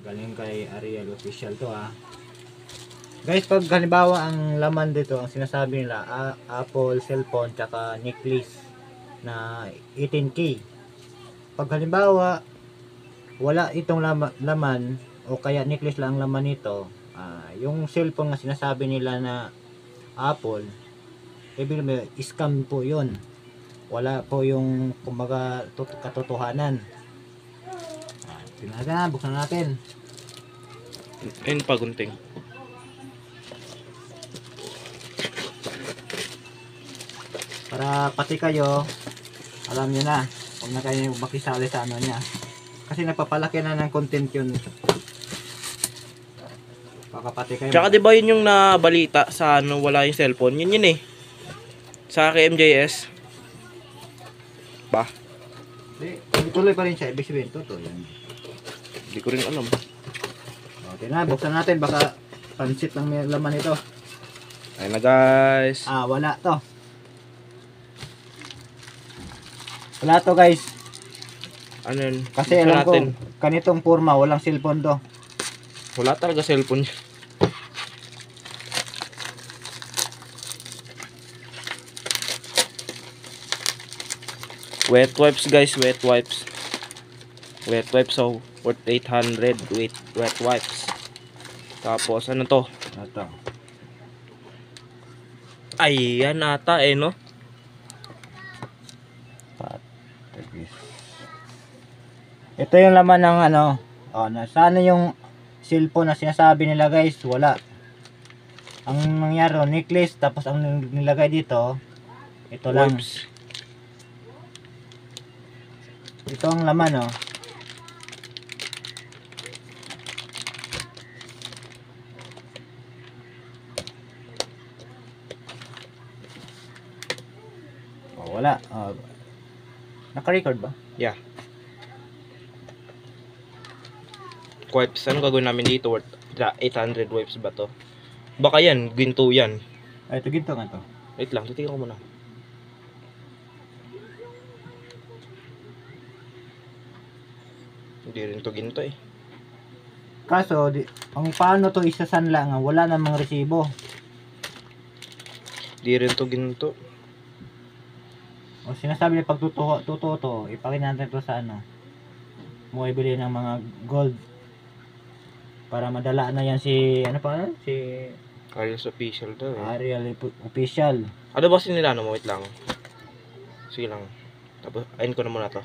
Galing kay Ariel Official to ha. Guys, pag halimbawa ang laman dito, ang sinasabi nila, Apple, cellphone, tsaka necklace na 18K. Pag halimbawa, wala itong laman, o kaya necklace lang ang laman nito, yung cellphone na sinasabi nila na Apple, ibig sabihin, scam po yun. Wala po yung kumbaga katotohanan. Tingnan natin, buksan natin. Ayun pa, gunting. Para pati kayo, alam nyo na, huwag na kayo makisali sa ano niya. Kasi napapalaki na ng content yun. Baka pati kayo. Tsaka diba yun yung nabalita sa ano, wala yung cellphone? Yun eh. Sa KMJS. Ba? Tuloy pa rin siya, ibig sabihin, totoo yan. Hindi ko rin alam. Okay na, buksan natin, baka pansit lang may laman ito. Ayun na guys. Wala to. Wala to guys. Ano yun? Kasi Buksan alam ko, natin. kanitong forma, walang cellphone to. Wala talaga cellphone. Wet wipes guys, wet wipes. Wet wipes, so worth 800 with wet wipes. Tapos ano to? Ito. Ayan ata eh no? Ito yung laman ng ano. Sana yung cellphone na sinasabi nila guys, wala. Ang nangyari, necklace, tapos ang nilagay dito, ito lang. Wipes. Ito ang laman wala. Naka-record ba? Yeah. Wipes, ano gagawin namin dito? Worth 800 wipes ba to? Baka yan, ginto yan. Ito ginto nga to. Wait lang, titignan ko muna. Hindi rin to ginto eh. Kaso, ang paano to isasanla nga, wala namang resibo. Hindi rin to ginto. O sinasabi niya pag totoo to, ipakita natin to sa ano. Mo ibili ng mga gold. Para madala na yan si, ano pa? Si Ariel's Official to eh. Ariel Official. Ano ba sinilano mo? Wait lang. Sige lang. Tapos, ayun ko na muna to.